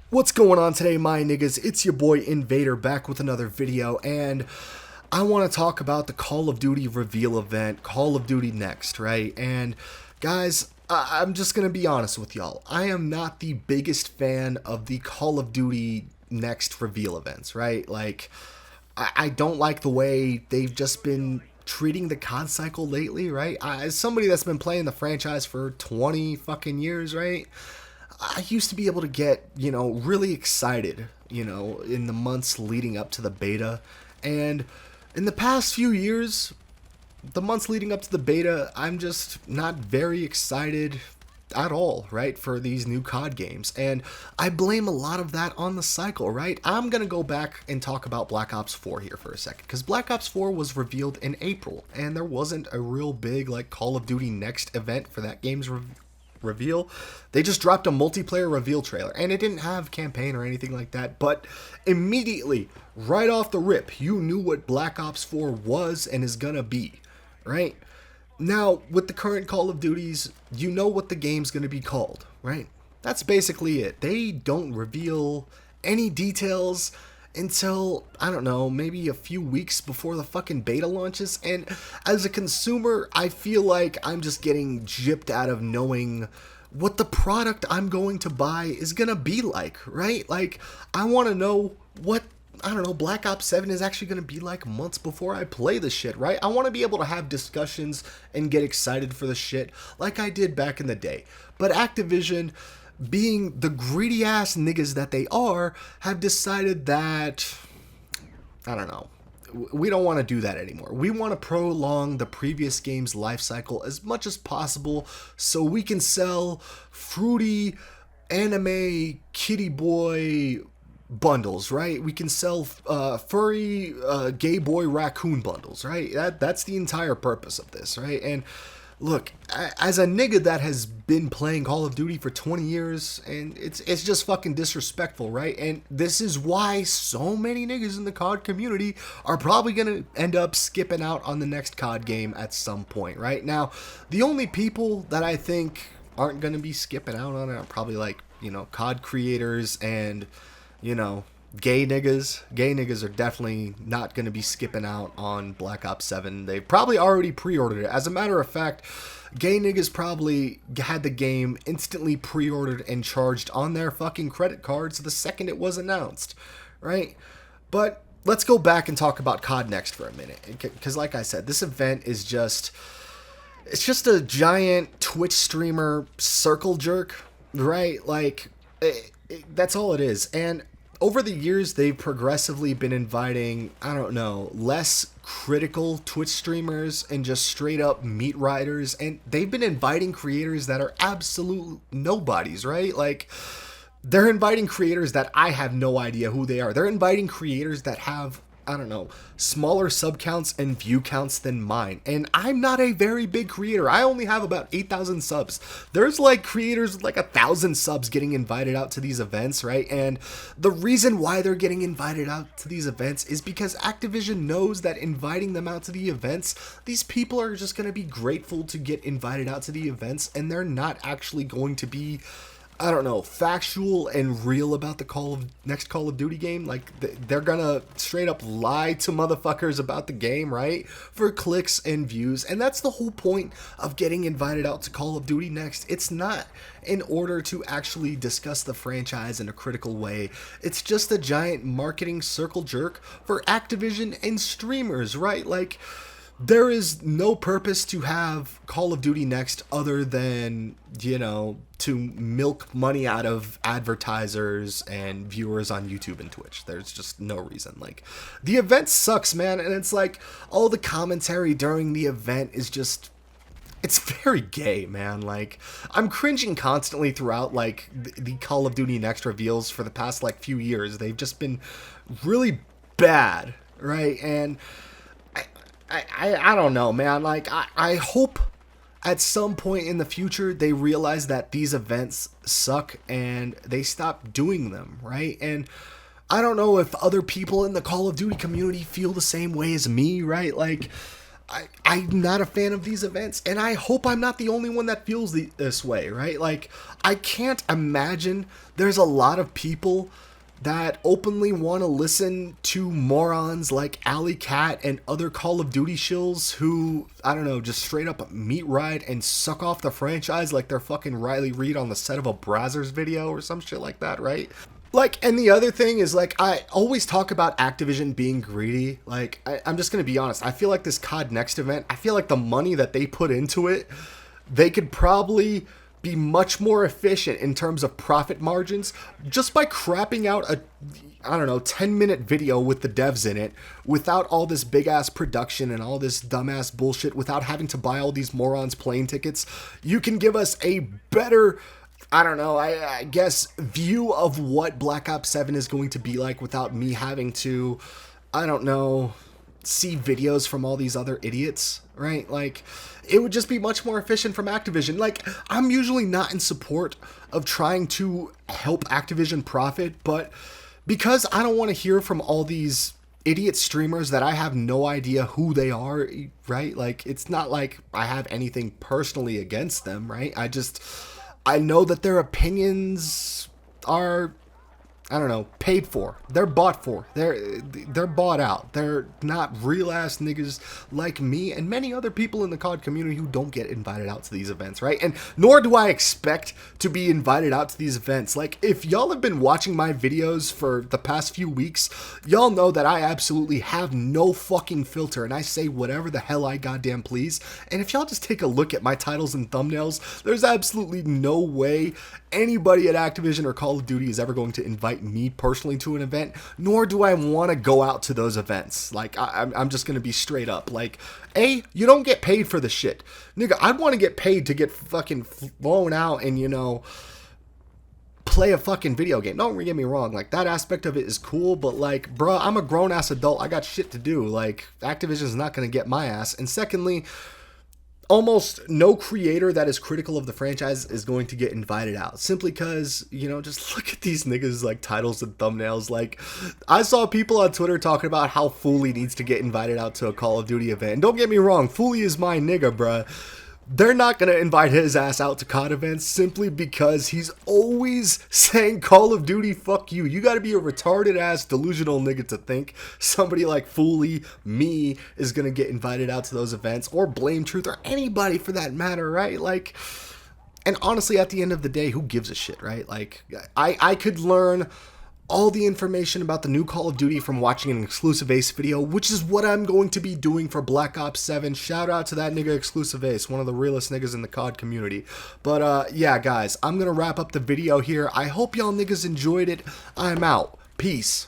What's going on today, my niggas? It's your boy Invader back with another video, and I want to talk about the Call of Duty reveal event, Call of Duty Next, right? And guys, I'm just gonna be honest with y'all. I am not the biggest fan of the Call of Duty Next reveal events, right? Like, I don't like the way they've just been treating the COD cycle lately, right? As somebody that's been playing the franchise for 20 fucking years, right? I used to be able to get, really excited, in the months leading up to the beta. And in the past few years, the months leading up to the beta, I'm just not very excited at all, right, for these new COD games. And I blame a lot of that on the cycle, right? I'm going to go back and talk about Black Ops 4 here for a second, because Black Ops 4 was revealed in April, and there wasn't a real big, Call of Duty Next event for that game's reveal. They just dropped a multiplayer reveal trailer, and it didn't have campaign or anything like that, but immediately, right off the rip, you knew what Black Ops 4 was and is gonna be, right? Now, with the current Call of Duties, you know what the game's gonna be called, right? That's basically it. They don't reveal any details until, I don't know, maybe a few weeks before the fucking beta launches. And as a consumer, I feel like I'm just getting gypped out of knowing what the product I'm going to buy is gonna be like, right? Like, I want to know what, I don't know, Black Ops 7 is actually going to be like months before I play the shit, right? I want to be able to have discussions and get excited for the shit like I did back in the day. But Activision, being the greedy ass niggas that they are, have decided that, I don't know, we don't want to do that anymore. We want to prolong the previous game's life cycle as much as possible so we can sell fruity anime kitty boy bundles, right? We can sell furry gay boy raccoon bundles, right? That's the entire purpose of this, right? And look, as a nigga that has been playing Call of Duty for 20 years, and it's just fucking disrespectful, right? And this is why so many niggas in the COD community are probably gonna end up skipping out on the next COD game at some point, right? Now, the only people that I think aren't gonna be skipping out on it are probably COD creators and gay niggas. Gay niggas are definitely not going to be skipping out on Black Ops 7. They've probably already pre-ordered it. As a matter of fact, gay niggas probably had the game instantly pre-ordered and charged on their fucking credit cards the second it was announced, right? But let's go back and talk about COD Next for a minute. Because like I said, this event is just, it's just a giant Twitch streamer circle jerk, right? That's all it is. And over the years, they've progressively been inviting, I don't know, less critical Twitch streamers and just straight up meat riders. And they've been inviting creators that are absolute nobodies, right? Like, they're inviting creators that I have no idea who they are. They're inviting creators that have, I don't know, smaller sub counts and view counts than mine. And I'm not a very big creator. I only have about 8,000 subs. There's creators with 1,000 subs getting invited out to these events, right? And the reason why they're getting invited out to these events is because Activision knows that inviting them out to the events, these people are just going to be grateful to get invited out to the events, and they're not actually going to be, I don't know, factual and real about the next Call of Duty game. They're gonna straight up lie to motherfuckers about the game, right? For clicks and views. And that's the whole point of getting invited out to Call of Duty Next. It's not in order to actually discuss the franchise in a critical way. It's just a giant marketing circle jerk for Activision and streamers, right? There is no purpose to have Call of Duty Next other than, to milk money out of advertisers and viewers on YouTube and Twitch. There's just no reason. The event sucks, man, and it's all the commentary during the event is just, it's very gay, man. I'm cringing constantly throughout, the Call of Duty Next reveals for the past, few years. They've just been really bad, right? And I don't know, man. I hope at some point in the future they realize that these events suck and they stop doing them, right? And I don't know if other people in the Call of Duty community feel the same way as me, right? I'm not a fan of these events, and I hope I'm not the only one that feels this way, right? Like, I can't imagine there's a lot of people that openly want to listen to morons like Alley Cat and other Call of Duty shills who, I don't know, just straight up meat ride and suck off the franchise like they're fucking Riley Reid on the set of a Brazzers video or some shit like that, right? Like, and the other thing is, like, I always talk about Activision being greedy. Like, I'm just going to be honest. I feel like this COD Next event, I feel like the money that they put into it, they could probably be much more efficient in terms of profit margins just by crapping out a, I don't know, 10-minute video with the devs in it without all this big-ass production and all this dumbass bullshit, without having to buy all these morons plane tickets. You can give us a better, I don't know, I guess, view of what Black Ops 7 is going to be like without me having to, I don't know, see videos from all these other idiots, right? Like, it would just be much more efficient from Activision. Like, I'm usually not in support of trying to help Activision profit, but because I don't want to hear from all these idiot streamers that I have no idea who they are, right? Like, it's not like I have anything personally against them, right? I know that their opinions are, I don't know, paid for. They're bought for. They're bought out. They're not real ass niggas like me and many other people in the COD community who don't get invited out to these events, right? And nor do I expect to be invited out to these events. Like, if y'all have been watching my videos for the past few weeks, y'all know that I absolutely have no fucking filter and I say whatever the hell I goddamn please. And if y'all just take a look at my titles and thumbnails, there's absolutely no way anybody at Activision or Call of Duty is ever going to invite me personally to an event, nor do I want to go out to those events. Like, I'm just going to be straight up. Like, A, you don't get paid for the shit. Nigga, I'd want to get paid to get fucking flown out and, you know, play a fucking video game. Don't get me wrong. Like, that aspect of it is cool, but, like, bruh, I'm a grown-ass adult. I got shit to do. Like, Activision's not going to get my ass. And secondly, almost no creator that is critical of the franchise is going to get invited out, simply because, you know, just look at these niggas like titles and thumbnails. Like, I saw people on Twitter talking about how Fooly needs to get invited out to a Call of Duty event. And don't get me wrong, Fooly is my nigga, bruh. They're not going to invite his ass out to COD events simply because he's always saying Call of Duty, fuck you. You got to be a retarded ass delusional nigga to think somebody like Fooly, me, is going to get invited out to those events, or Blame Truth, or anybody for that matter, right? Like, and honestly, at the end of the day, who gives a shit, right? Like, I could learn all the information about the new Call of Duty from watching an Exclusive Ace video, which is what I'm going to be doing for Black Ops 7. Shout out to that nigga Exclusive Ace, one of the realest niggas in the COD community. But yeah, guys, I'm gonna wrap up the video here. I hope y'all niggas enjoyed it. I'm out. Peace.